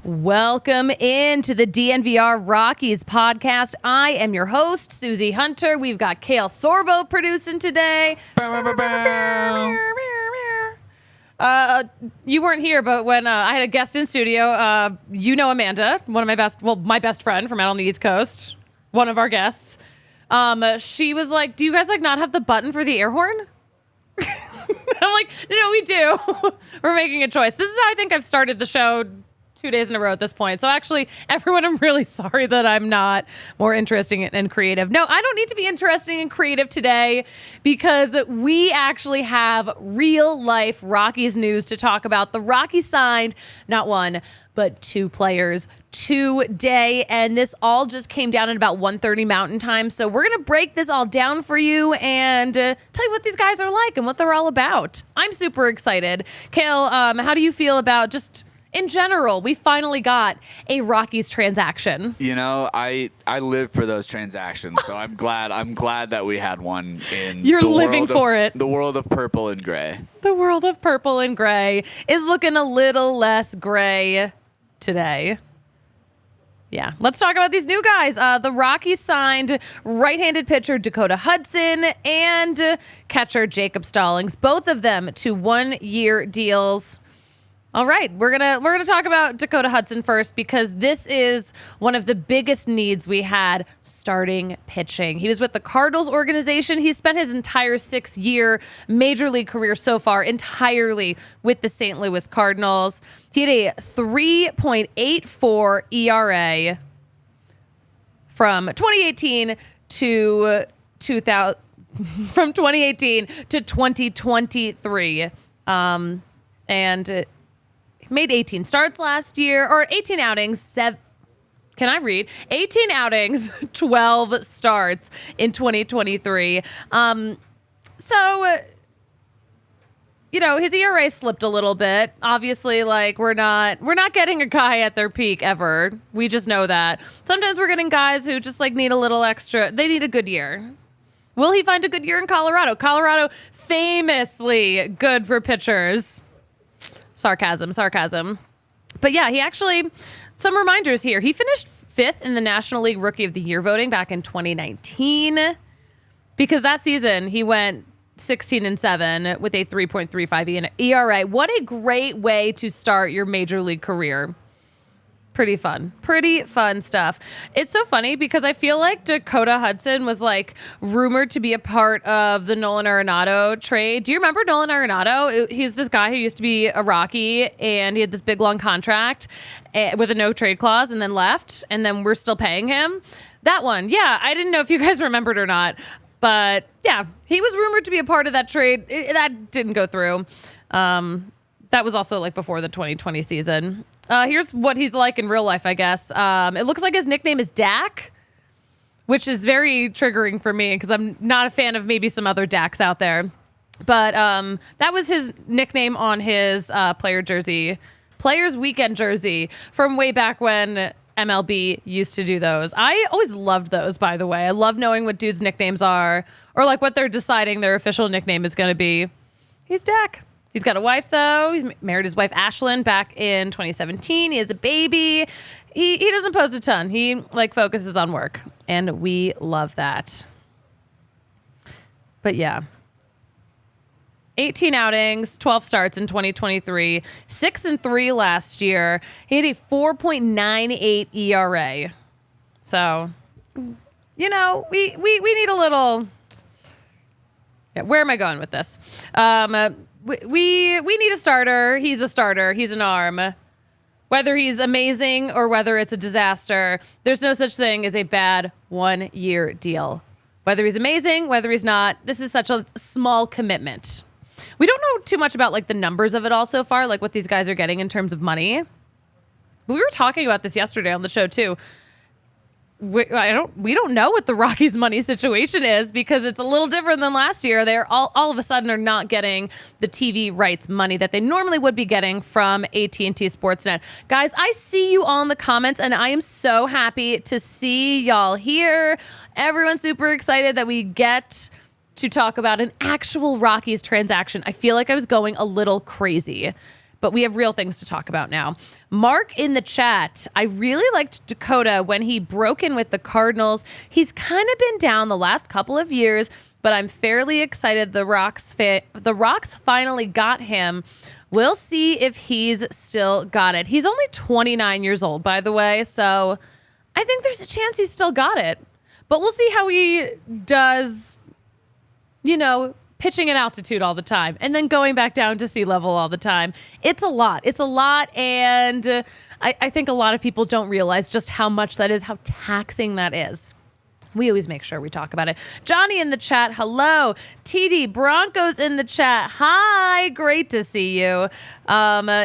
Welcome into the DNVR Rockies Podcast. I am your host, Suzie Hunter. We've got Kale Sorbo producing today. You weren't here, but when I had a guest in studio, you know Amanda, my best friend from out on the East Coast, one of our guests. She was like, "Do you guys not have the button for the air horn?" I'm like, "No, we do." We're making a choice. This is how I think I've started the show 2 days in a row at this point. So actually, everyone, I'm really sorry that I'm not more interesting and creative. No, I don't need to be interesting and creative today because we actually have real life Rockies news to talk about. The Rockies signed not one, but two players today, and this all just came down at about 1:30 Mountain Time. So we're going to break this all down for you and tell you what these guys are like and what they're all about. I'm super excited. Kale, how do you feel about just in general, we finally got a Rockies transaction? You know, I live for those transactions, so I'm glad that we had one in You're living for it. The world of purple and gray. The world of purple and gray is looking a little less gray today. Yeah, let's talk about these new guys. The Rockies signed right-handed pitcher Dakota Hudson and catcher Jacob Stallings, both of them to 1-year deals. All right, we're gonna talk about Dakota Hudson first because this is one of the biggest needs we had starting pitching. He was with the Cardinals organization. He spent his entire 6-year major league career so far entirely with the St. Louis Cardinals. He had a 3.84 ERA from 2018 to 2023, and made 18 starts last year, or 18 outings, 18 outings, 12 starts in 2023. His ERA slipped a little bit. Obviously, we're not getting a guy at their peak ever. We just know that. Sometimes we're getting guys who just need a little extra. They need a good year. Will he find a good year in Colorado? Colorado famously good for pitchers. Sarcasm. But yeah, he actually, some reminders here. He finished 5th in the National League Rookie of the Year voting back in 2019 because that season he went 16-7 with a 3.35 ERA. What a great way to start your major league career. Pretty fun stuff. It's so funny because I feel like Dakota Hudson was rumored to be a part of the Nolan Arenado trade. Do you remember Nolan Arenado? He's this guy who used to be a Rocky and he had this big long contract with a no trade clause and then left, and then we're still paying him. That one. Yeah, I didn't know if you guys remembered or not, but yeah, he was rumored to be a part of that trade. That didn't go through. That was also before the 2020 season. Here's what he's like in real life, I guess. It looks like his nickname is Dak, which is very triggering for me because I'm not a fan of maybe some other Daks out there. But that was his nickname on his Players Weekend jersey from way back when MLB used to do those. I always loved those, by the way. I love knowing what dudes' nicknames are or what they're deciding their official nickname is going to be. He's Dak. He's got a wife, though. He's married his wife, Ashlyn, back in 2017. He has a baby. He doesn't post a ton. He, focuses on work, and we love that. But, yeah. 18 outings, 12 starts in 2023, 6-3 last year. He had a 4.98 ERA. So, we need a little... Yeah, where am I going with this? We need a starter. He's a starter. He's an arm. Whether he's amazing or whether it's a disaster, there's no such thing as a bad 1-year deal. Whether he's amazing, whether he's not, this is such a small commitment. We don't know too much about the numbers of it all so far, what these guys are getting in terms of money. But we were talking about this yesterday on the show too. we don't know what the Rockies' money situation is because it's a little different than last year. They're all of a sudden are not getting the TV rights money that they normally would be getting from AT&T Sportsnet. Guys, I see you all in the comments, and I am so happy to see y'all here. Everyone's super excited that we get to talk about an actual Rockies transaction. I feel like I was going a little crazy, but we have real things to talk about now. Mark in the chat, I really liked Dakota when he broke in with the Cardinals. He's kind of been down the last couple of years, but I'm fairly excited the Rocks finally got him. We'll see if he's still got it. He's only 29 years old, by the way, so I think there's a chance he's still got it. But we'll see how he does, pitching at altitude all the time and then going back down to sea level all the time. It's a lot. And I think a lot of people don't realize just how much that is, how taxing that is. We always make sure we talk about it. Johnny in the chat, hello. TD Broncos in the chat, hi. Great to see you.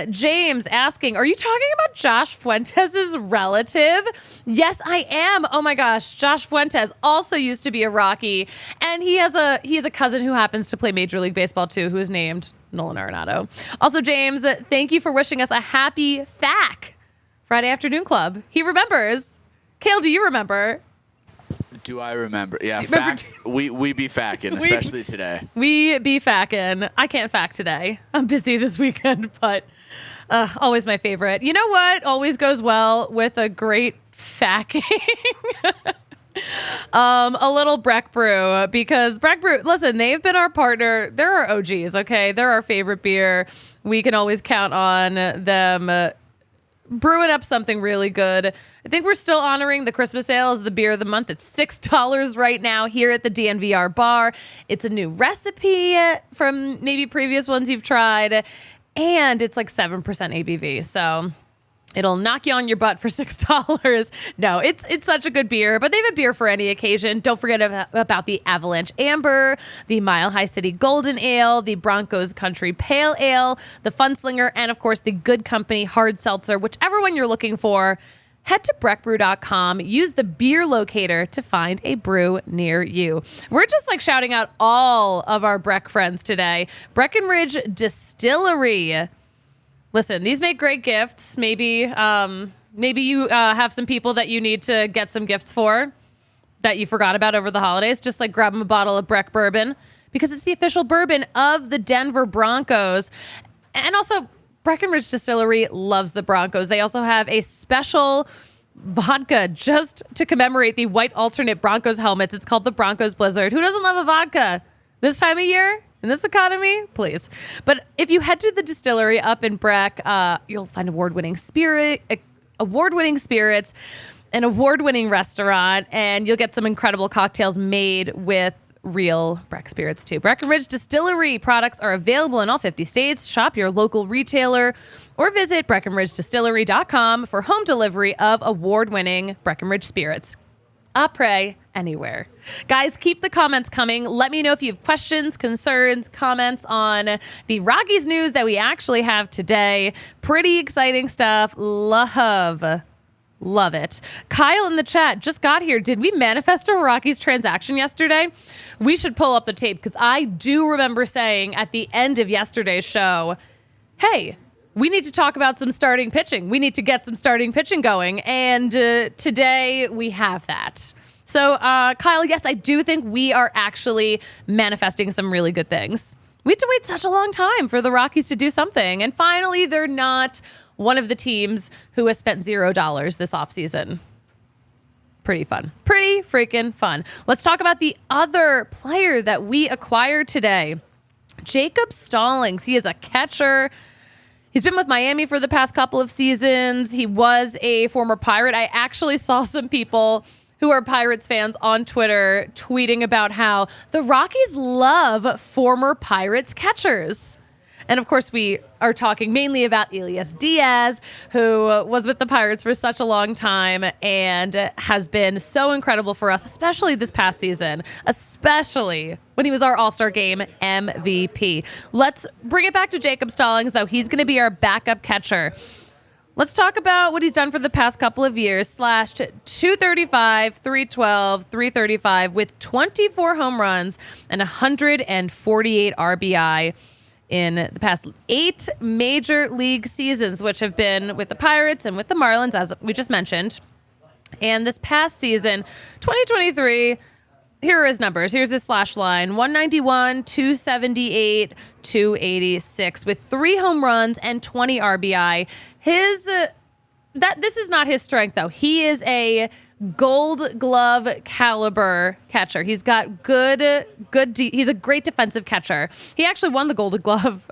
James asking, are you talking about Josh Fuentes' relative? Yes, I am. Oh my gosh, Josh Fuentes also used to be a Rocky, and he has a cousin who happens to play Major League Baseball too, who is named Nolan Arenado. Also, James, thank you for wishing us a happy FAC, Friday Afternoon Club. He remembers. Kale, do you remember? Do I remember? Yeah, facts. We be facking, especially today. We be facking. I can't fact today. I'm busy this weekend, but always my favorite. You know what always goes well with a great facking? A little Breck Brew, because Breck Brew, listen, they've been our partner. They're our OGs, okay? They're our favorite beer. We can always count on them brewing up something really good. I think we're still honoring the Christmas ale as the beer of the month. It's $6 right now here at the DNVR bar. It's a new recipe from maybe previous ones you've tried, and it's like 7% ABV. So it'll knock you on your butt for $6. No, it's such a good beer, but they have a beer for any occasion. Don't forget about the Avalanche Amber, the Mile High City Golden Ale, the Broncos Country Pale Ale, the Funslinger, and of course the Good Company Hard Seltzer. Whichever one you're looking for, head to breckbrew.com. Use the beer locator to find a brew near you. We're just like shouting out all of our Breck friends today. Breckenridge Distillery. Listen, these make great gifts. Maybe you have some people that you need to get some gifts for that you forgot about over the holidays. Just like grab them a bottle of Breck bourbon, because it's the official bourbon of the Denver Broncos. And also, Breckenridge Distillery loves the Broncos. They also have a special vodka just to commemorate the white alternate Broncos helmets. It's called the Broncos Blizzard. Who doesn't love a vodka this time of year? In this economy, please. But if you head to the distillery up in Breck, you'll find award-winning spirits, an award-winning restaurant, and you'll get some incredible cocktails made with real Breck spirits too. Breckenridge Distillery products are available in all 50 states. Shop your local retailer or visit BreckenridgeDistillery.com for home delivery of award-winning Breckenridge spirits. Après anywhere. Guys, keep the comments coming. Let me know if you have questions, concerns, comments on the Rockies news that we actually have today. Pretty exciting stuff. Love it. Kyle in the chat just got here. Did we manifest a Rockies transaction yesterday? We should pull up the tape, because I do remember saying at the end of yesterday's show, hey, we need to talk about some starting pitching. We need to get some starting pitching going. And today we have that. So, Kyle, yes, I do think we are actually manifesting some really good things. We had to wait such a long time for the Rockies to do something. And finally, they're not one of the teams who has spent $0 this offseason. Pretty fun. Pretty freaking fun. Let's talk about the other player that we acquired today. Jacob Stallings. He is a catcher. He's been with Miami for the past couple of seasons. He was a former Pirate. I actually saw some people who are Pirates fans on Twitter tweeting about how the Rockies love former Pirates catchers. And of course, we are talking mainly about Elias Diaz, who was with the Pirates for such a long time and has been so incredible for us, especially this past season, especially when he was our All-Star Game MVP. Let's bring it back to Jacob Stallings, though. He's going to be our backup catcher. Let's talk about what he's done for the past couple of years. Slashed 235, 312, 335 with 24 home runs and 148 RBI in the past 8 major league seasons, which have been with the Pirates and with the Marlins, as we just mentioned. And this past season, 2023, here are his numbers. Here's his slash line: 191, 278, 286 with 3 home runs and 20 RBI. This is not his strength, though. He is a Gold Glove caliber catcher. He's got he's a great defensive catcher. He actually won the Gold Glove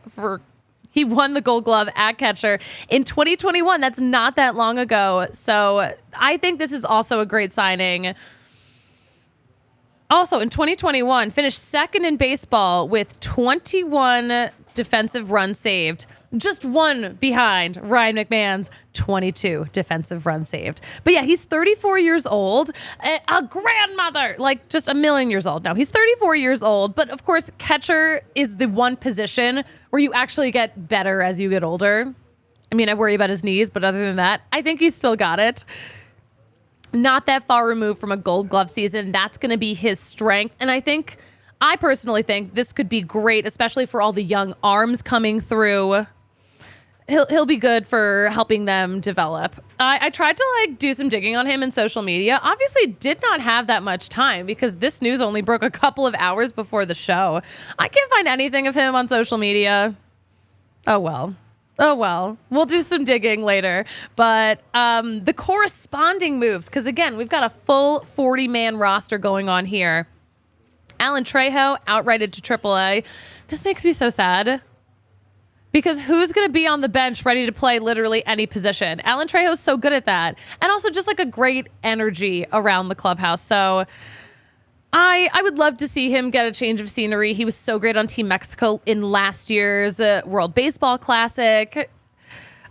at catcher in 2021. That's not that long ago. So I think this is also a great signing. Also, in 2021, finished second in baseball with 21 defensive runs saved. Just one behind Ryan McMahon's 22 defensive runs saved. But yeah, he's 34 years old, a grandmother, like just a million years old. No, he's 34 years old. But of course, catcher is the one position where you actually get better as you get older. I mean, I worry about his knees, but other than that, I think he's still got it. Not that far removed from a Gold Glove season. That's going to be his strength. And I personally think this could be great, especially for all the young arms coming through. He'll be good for helping them develop. I tried to do some digging on him in social media. Obviously did not have that much time because this news only broke a couple of hours before the show. I can't find anything of him on social media. Oh well. We'll do some digging later. But the corresponding moves, because again, we've got a full 40-man roster going on here. Alan Trejo outrighted to AAA. This makes me so sad. Because who's going to be on the bench ready to play literally any position? Alan Trejo's so good at that. And also just a great energy around the clubhouse. So I would love to see him get a change of scenery. He was so great on Team Mexico in last year's World Baseball Classic.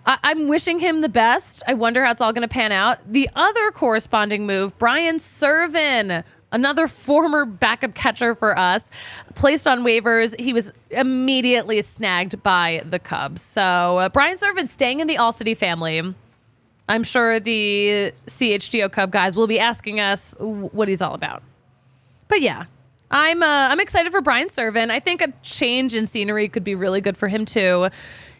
I'm wishing him the best. I wonder how it's all going to pan out. The other corresponding move, Brian Serven, another former backup catcher for us, placed on waivers. He was immediately snagged by the Cubs. So Brian Serven staying in the ALLCITY family. I'm sure the CHGO Cub guys will be asking us what he's all about. But yeah, I'm excited for Brian Serven. I think a change in scenery could be really good for him too.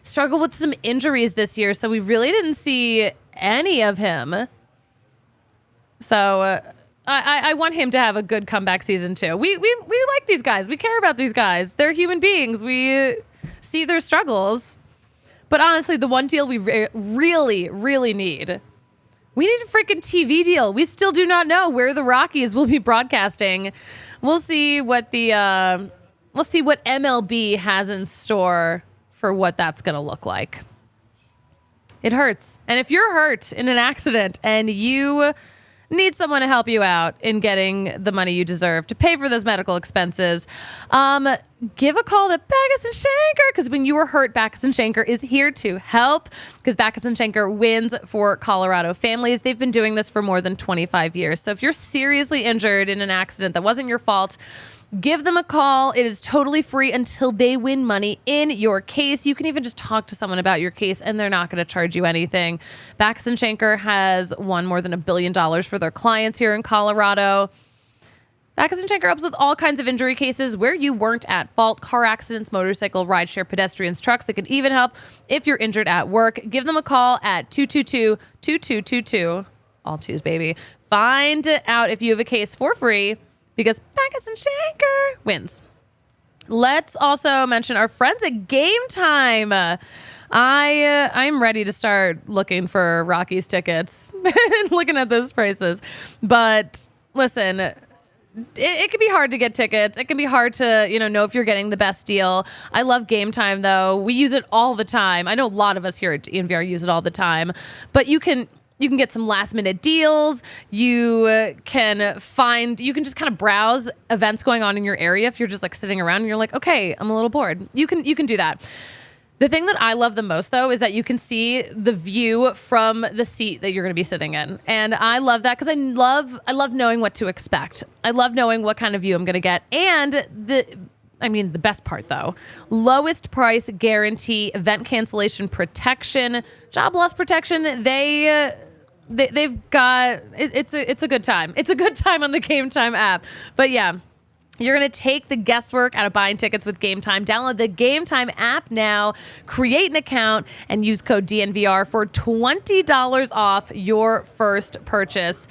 Struggled with some injuries this year, so we really didn't see any of him. So I want him to have a good comeback season too. We like these guys. We care about these guys. They're human beings. We see their struggles. But honestly, the one deal we really, really need, we need a freaking TV deal. We still do not know where the Rockies will be broadcasting. We'll see what MLB has in store for what that's going to look like. It hurts. And if you're hurt in an accident and you need someone to help you out in getting the money you deserve to pay for those medical expenses, give a call to Backus and Shanker, because when you are hurt, Backus and Shanker is here to help, because Backus and Shanker wins for Colorado families. They've been doing this for more than 25 years. So if you're seriously injured in an accident that wasn't your fault, give them a call. It is totally free until they win money in your case. You can even just talk to someone about your case and they're not going to charge you anything. Backus and Shanker has won more than $1 billion for their clients here in Colorado. Backus and Shanker helps with all kinds of injury cases where you weren't at fault: car accidents, motorcycle, rideshare, pedestrians, trucks. They could even help if you're injured at work. Give them a call at 222-2222. All twos, baby. Find out if you have a case for free, because Backus and Shanker wins. Let's also mention our friends at Game Time. I'm ready to start looking for Rockies tickets and looking at those prices. But listen, it can be hard to get tickets. It can be hard to, know if you're getting the best deal. I love Game Time, though. We use it all the time. I know a lot of us here at DNVR use it all the time. But you can get some last minute deals. You can just kind of browse events going on in your area if you're just sitting around and you're like, okay, I'm a little bored. You can do that. The thing that I love the most, though, is that you can see the view from the seat that you're going to be sitting in. And I love that because I love knowing what to expect. I love knowing what kind of view I'm going to get. And the best part though, lowest price guarantee, event cancellation protection, job loss protection. They've got it's a good time. It's a good time on the Game Time app. But yeah, you're going to take the guesswork out of buying tickets with Game Time. Download the Game Time app now, create an account, and use code DNVR for $20 off your first purchase.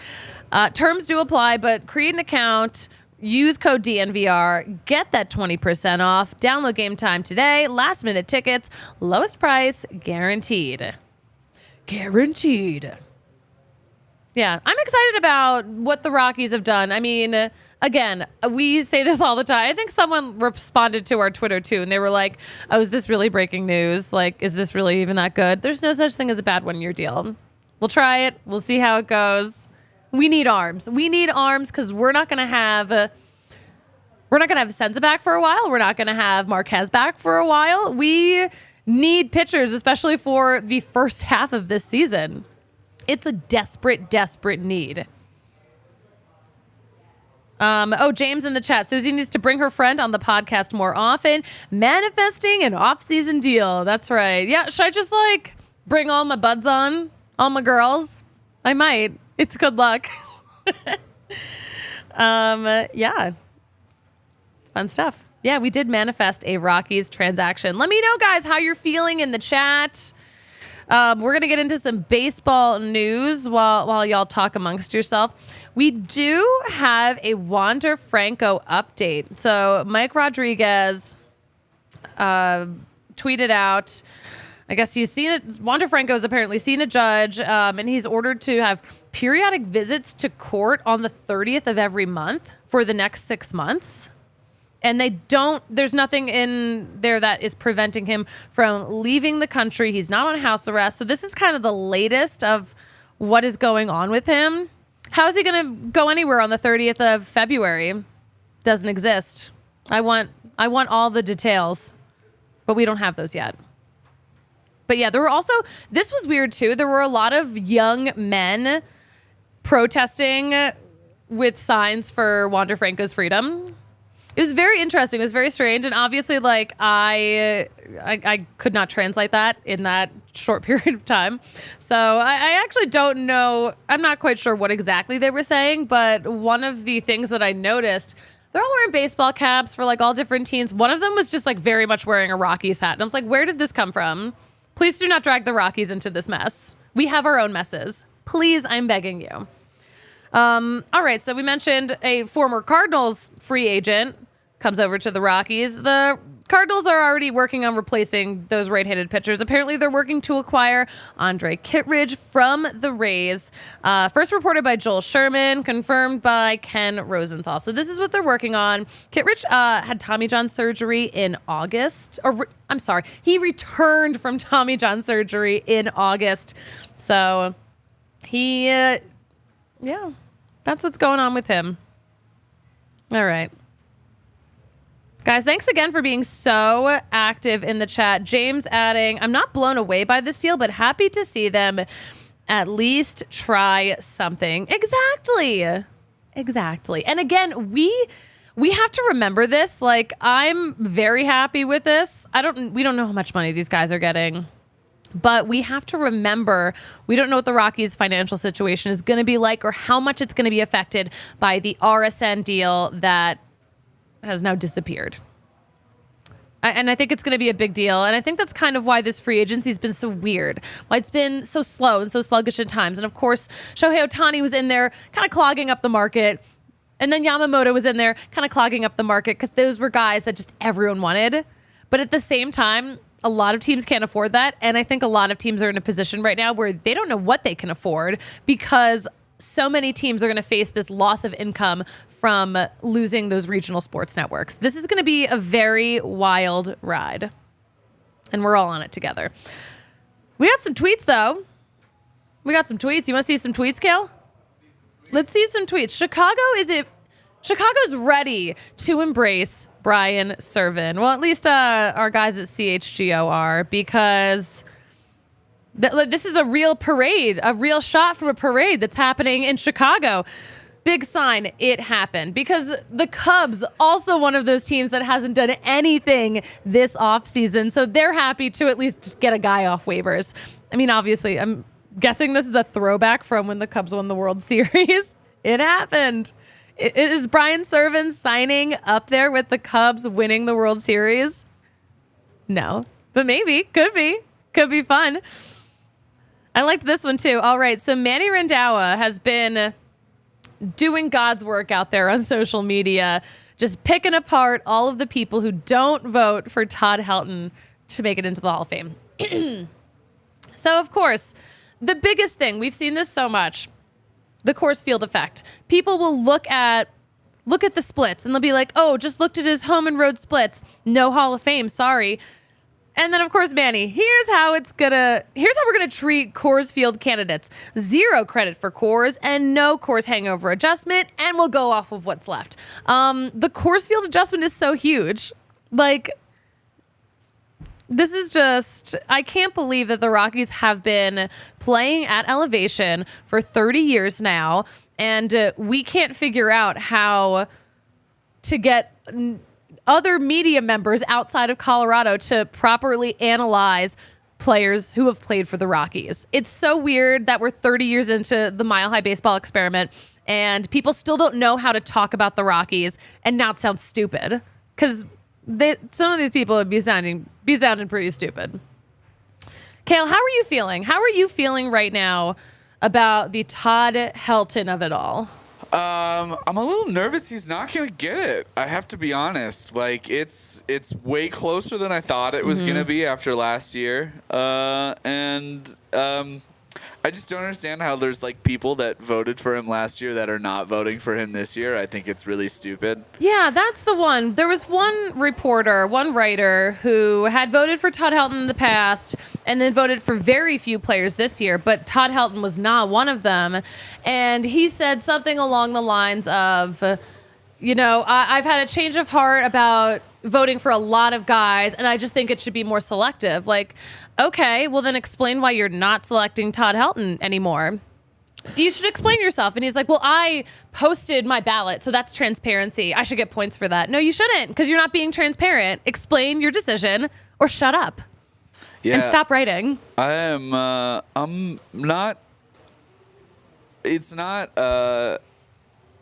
Terms do apply, but create an account, use code DNVR, get that 20% off. Download Game Time today. Last minute tickets, lowest price guaranteed. Guaranteed. Yeah, I'm excited about what the Rockies have done. I mean, again, we say this all the time. I think someone responded to our Twitter too, and they were like, oh, is this really breaking news? Like, is this really even that good? There's no such thing as a bad one-year deal. We'll try it. We'll see how it goes. We need arms. We need arms because we're not going to have Senza back for a while. We're not going to have Marquez back for a while. We need pitchers, especially for the first half of this season. It's a desperate, desperate need. James in the chat. Suzie needs to bring her friend on the podcast more often. Manifesting an off-season deal. That's right. Yeah, should I just bring all my buds on? All my girls? I might. It's good luck. Yeah. Fun stuff. Yeah, we did manifest a Rockies transaction. Let me know, guys, how you're feeling in the chat. We're going to get into some baseball news while y'all talk amongst yourself. We do have a Wander Franco update. So Mike Rodriguez tweeted out, I guess he's seen it. Wander Franco has apparently seen a judge, and he's ordered to have periodic visits to court on the 30th of every month for the next 6 months. And there's nothing in there that is preventing him from leaving the country. He's not on house arrest. So this is kind of the latest of what is going on with him. How is he going to go anywhere on the 30th of February? Doesn't exist. I want all the details, but we don't have those yet. But yeah, this was weird too. There were a lot of young men protesting with signs for Wander Franco's freedom. It was very interesting. It was very strange. And obviously, I could not translate that in that short period of time. So I actually don't know. I'm not quite sure what exactly they were saying. But one of the things that I noticed, they're all wearing baseball caps for all different teams. One of them was just very much wearing a Rockies hat. And I was like, where did this come from? Please do not drag the Rockies into this mess. We have our own messes. Please, I'm begging you. All right. So we mentioned a former Cardinals free agent comes over to the Rockies. The Cardinals are already working on replacing those right-handed pitchers. Apparently, they're working to acquire Andre Kittredge from the Rays. First reported by Joel Sherman, confirmed by Ken Rosenthal. So this is what they're working on. Kittredge had Tommy John surgery in August. He returned from Tommy John surgery in August. So that's what's going on with him. All right. Guys, thanks again for being so active in the chat. James adding, I'm not blown away by this deal, but happy to see them at least try something. Exactly. And again, we have to remember this. I'm very happy with this. We don't know how much money these guys are getting, but we have to remember we don't know what the Rockies' financial situation is going to be like or how much it's going to be affected by the RSN deal that has now disappeared. And I think it's going to be a big deal. And I think that's kind of why this free agency has been so weird, why it's been so slow and so sluggish at times. And of course, Shohei Ohtani was in there kind of clogging up the market. And then Yamamoto was in there kind of clogging up the market because those were guys that just everyone wanted. But at the same time, a lot of teams can't afford that. And I think a lot of teams are in a position right now where they don't know what they can afford because so many teams are going to face this loss of income from losing those regional sports networks. This is going to be a very wild ride, and we're all on it together. We got some tweets, though. You want to see some tweets, Kale? Let's see some tweets. Chicago's ready to embrace Brian Serven. Well, at least our guys at CHGO are, because this is a real parade, a real shot from a parade that's happening in Chicago. big sign it happened, because the Cubs, also one of those teams that hasn't done anything this offseason, so they're happy to at least just get a guy off waivers. I mean, obviously, I'm guessing this is a throwback from when the Cubs won the World Series. It happened. Is Brian Servin signing up there with the Cubs winning the World Series? No, but maybe. Could be. Could be fun. I liked this one too. All right, so Manny Randhawa has been doing God's work out there on social media, just picking apart all of the people who don't vote for Todd Helton to make it into the Hall of Fame. So, of course, the biggest thing, we've seen this so much, the Coors Field effect. People will look at the splits and they'll be like, oh, just looked at his home and road splits. No Hall of Fame, sorry. And then, of course, Manny, here's how we're going to treat Coors Field candidates. 0 credit for Coors and no Coors hangover adjustment, and we'll go off of what's left. The Coors Field adjustment is so huge. Like, this is just, I can't believe that the Rockies have been playing at elevation for 30 years now, and we can't figure out how to get other media members outside of Colorado to properly analyze players who have played for the Rockies. It's so weird that we're 30 years into the Mile High Baseball experiment and people still don't know how to talk about the Rockies and not sound stupid, because some of these people would be sounding pretty stupid. Kale, how are you feeling? How are you feeling right now about the Todd Helton of it all? I'm a little nervous he's not going to get it. I have to be honest. Like, it's way closer than I thought it was going to be after last year. I just don't understand how there's like people that voted for him last year that are not voting for him this year. I think it's really stupid. Yeah, that's the one. There was one writer who had voted for Todd Helton in the past and then voted for very few players this year, but Todd Helton was not one of them. And he said something along the lines of, I've had a change of heart about voting for a lot of guys, and I just think it should be more selective. Like, okay, well then explain why you're not selecting Todd Helton anymore. You should explain yourself. And he's like, well, I posted my ballot, so that's transparency. I should get points for that. No, you shouldn't, because you're not being transparent. Explain your decision or shut up. Yeah, and stop writing. I'm not.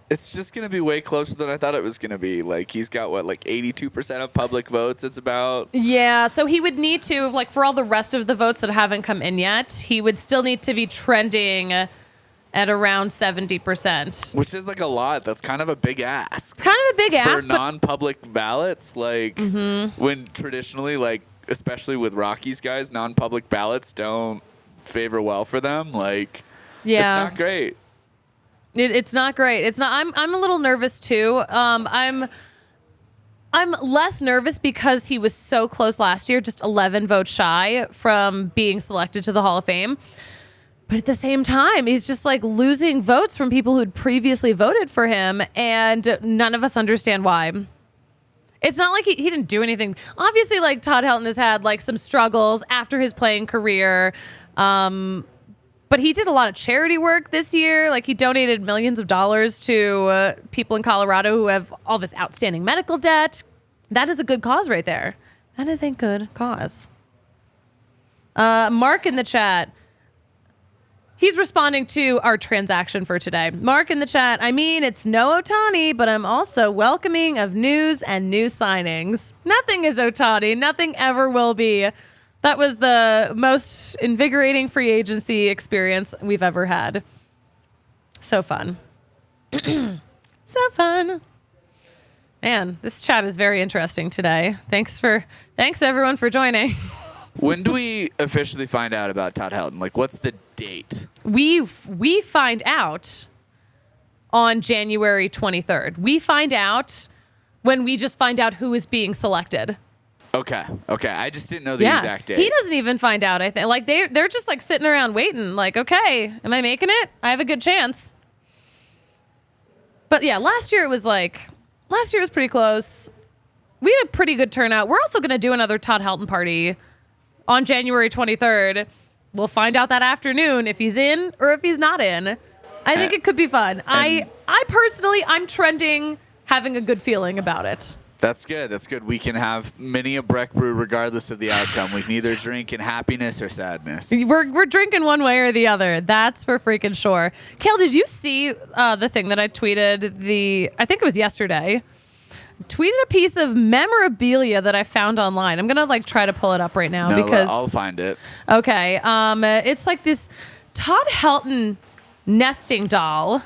It's just going to be way closer than I thought it was going to be. Like, he's got, 82% of public votes it's about? Yeah, so he would need to, for all the rest of the votes that haven't come in yet, he would still need to be trending at around 70%. Which is, a lot. That's kind of a big ask. It's kind of a big ask. For non-public ballots, when traditionally, especially with Rockies guys, non-public ballots don't favor well for them. It's not great. It's not great. It's not. I'm a little nervous too. I'm less nervous because he was so close last year, just 11 votes shy from being selected to the Hall of Fame. But at the same time, he's just losing votes from people who'd previously voted for him, and none of us understand why. It's not like he didn't do anything. Obviously, Todd Helton has had some struggles after his playing career. But he did a lot of charity work this year. He donated millions of dollars to people in Colorado who have all this outstanding medical debt. That is a good cause right there. That is a good cause. Mark in the chat, he's responding to our transaction for today. Mark in the chat, it's no Ohtani, but I'm also welcoming of news and new signings. Nothing is Ohtani. Nothing ever will be. That was the most invigorating free agency experience we've ever had. So fun. So fun. Man, this chat is very interesting today. Thanks everyone for joining. When do we officially find out about Todd Helton? What's the date? We find out on January 23rd. We find out when we just find out who is being selected. Okay. I just didn't know the exact date. He doesn't even find out, I think. They're just sitting around waiting. Okay, am I making it? I have a good chance. But yeah, last year was pretty close. We had a pretty good turnout. We're also going to do another Todd Helton party on January 23rd. We'll find out that afternoon if he's in or if he's not in. I think it could be fun. I personally, I'm trending having a good feeling about it. That's good. That's good. We can have many a Breck brew regardless of the outcome. We can either drink in happiness or sadness. We're drinking one way or the other. That's for freaking sure. Kale, did you see the thing that I tweeted? I think it was yesterday. Tweeted a piece of memorabilia that I found online. I'm gonna try to pull it up right now because I'll find it. Okay. It's like this Todd Helton nesting doll.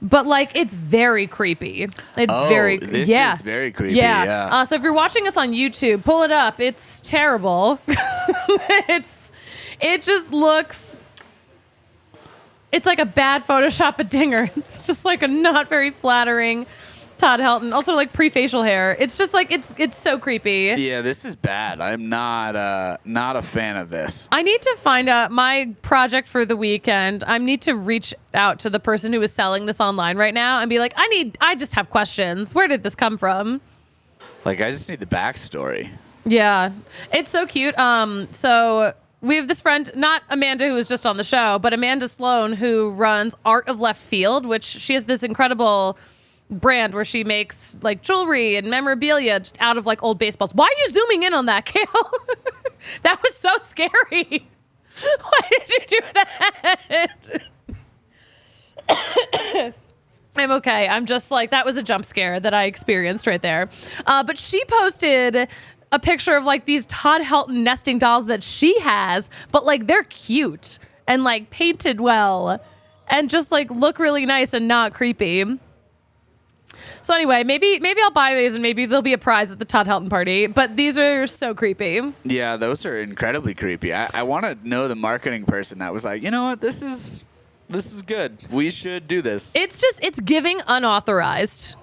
But it's very creepy. It's this is very creepy. Yeah. So if you're watching us on YouTube, pull it up. It's terrible. It just looks. It's like a bad Photoshop of Dinger. It's just a not very flattering Todd Helton. Also pre-facial hair. It's just it's so creepy. Yeah, this is bad. I'm not a fan of this. I need to find out my project for the weekend. I need to reach out to the person who is selling this online right now and be like, I just have questions. Where did this come from? I just need the backstory. Yeah. It's so cute. So we have this friend, not Amanda, who was just on the show, but Amanda Sloan, who runs Art of Left Field, which she has this incredible brand where she makes jewelry and memorabilia just out of old baseballs. Why are you zooming in on that, Kale? That was so scary. Why did you do that? I'm okay. I'm just that was a jump scare that I experienced right there. But she posted a picture of these Todd Helton nesting dolls that she has, but they're cute and painted well and just look really nice and not creepy. So anyway, maybe I'll buy these and maybe there'll be a prize at the Todd Helton party. But these are so creepy. Yeah, those are incredibly creepy. I want to know the marketing person that was you know what, this is good. We should do this. It's giving unauthorized.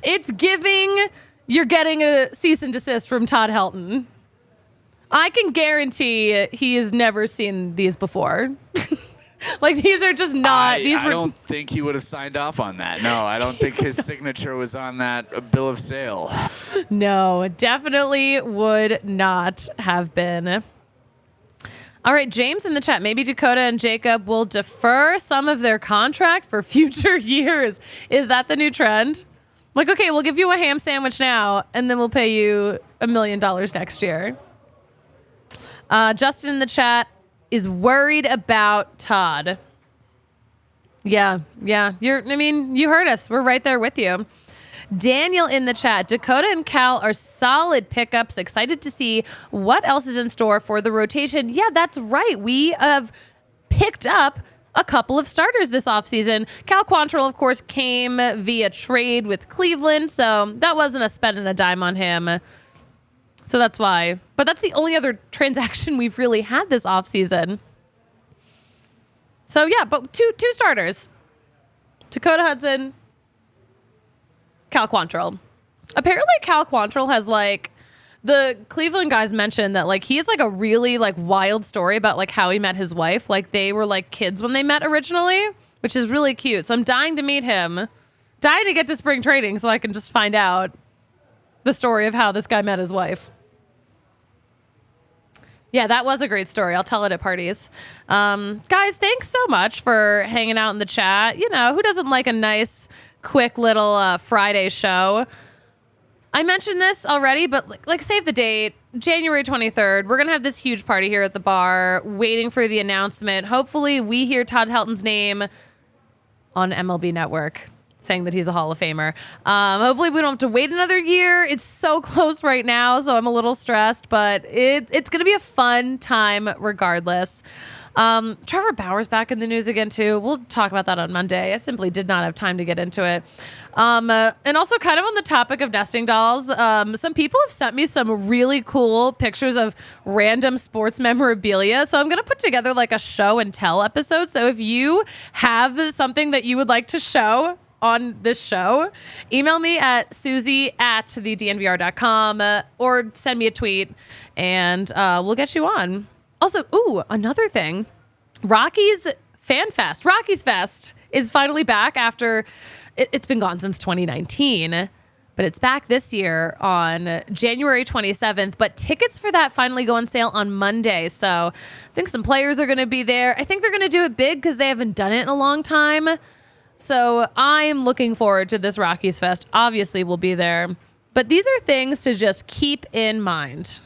It's giving you're getting a cease and desist from Todd Helton. I can guarantee he has never seen these before. These are just not. I don't think he would have signed off on that. No, I don't think his signature was on that bill of sale. No, definitely would not have been. All right, James in the chat. Maybe Dakota and Jacob will defer some of their contract for future years. Is that the new trend? Okay, we'll give you a ham sandwich now, and then we'll pay you $1 million next year. Justin in the chat is worried about Todd. Yeah. You heard us. We're right there with you. Daniel in the chat. Dakota and Cal are solid pickups. Excited to see what else is in store for the rotation. Yeah, that's right. We have picked up a couple of starters this offseason. Cal Quantrill, of course, came via trade with Cleveland, so that wasn't a spending a dime on him. So that's why. But that's the only other transaction we've really had this offseason. So yeah, but two starters. Dakota Hudson, Cal Quantrill. Apparently Cal Quantrill has the Cleveland guys mentioned that he has a really wild story about how he met his wife. They were kids when they met originally, which is really cute. So I'm dying to meet him. Dying to get to spring training so I can just find out the story of how this guy met his wife. Yeah, that was a great story. I'll tell it at parties. Guys, thanks so much for hanging out in the chat. You know, who doesn't like a nice, quick little Friday show? I mentioned this already, but save the date. January 23rd, we're going to have this huge party here at the bar, waiting for the announcement. Hopefully we hear Todd Helton's name on MLB Network, saying that he's a Hall of Famer. Hopefully we don't have to wait another year. It's so close right now, so I'm a little stressed, but it's going to be a fun time regardless. Trevor Bauer's back in the news again, too. We'll talk about that on Monday. I simply did not have time to get into it. And also kind of on the topic of nesting dolls, some people have sent me some really cool pictures of random sports memorabilia. So I'm going to put together a show and tell episode. So if you have something that you would like to show on this show, email me at Suzie@thednvr.com or send me a tweet and we'll get you on. Also, another thing, Rockies Fan Fest, Rockies Fest is finally back after it's been gone since 2019. But it's back this year on January 27th. But tickets for that finally go on sale on Monday. So I think some players are going to be there. I think they're going to do it big because they haven't done it in a long time. So I'm looking forward to this Rockies Fest. Obviously, we'll be there. But these are things to just keep in mind.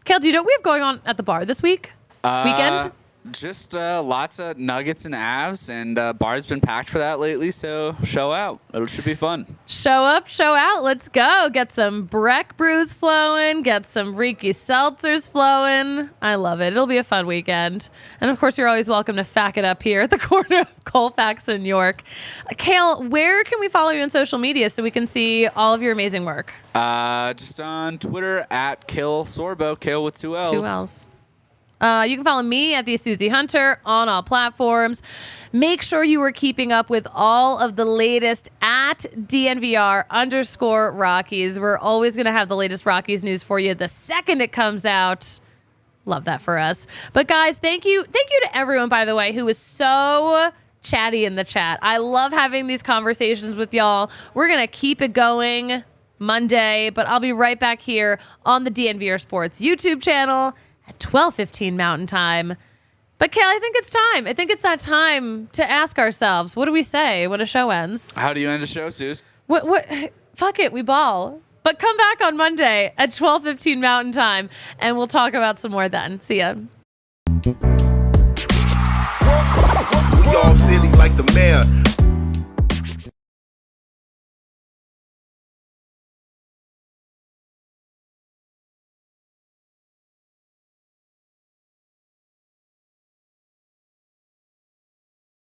Kale, do you know what we have going on at the bar this weekend? Just lots of Nuggets and Avs, and bar's been packed for that lately, so show out. It should be fun. Show up, show out. Let's go. Get some Breck brews flowing. Get some Riki seltzers flowing. I love it. It'll be a fun weekend. And, of course, you're always welcome to fack it up here at the corner of Colfax and York. Kale, where can we follow you on social media so we can see all of your amazing work? Just on Twitter at Kale Sorbo, Kale with 2 L's. 2 L's. You can follow me at the Suzie Hunter on all platforms. Make sure you are keeping up with all of the latest at DNVR_Rockies. We're always going to have the latest Rockies news for you the second it comes out. Love that for us. But guys, thank you to everyone, by the way, who was so chatty in the chat. I love having these conversations with y'all. We're going to keep it going Monday, but I'll be right back here on the DNVR Sports YouTube channel at 12:15 Mountain Time. But, Kale, I think it's time. I think it's that time to ask ourselves, what do we say when a show ends? How do you end a show, Suze? What? Fuck it, we ball. But come back on Monday at 12:15 Mountain Time, and we'll talk about some more then. See ya. We all silly like the mayor.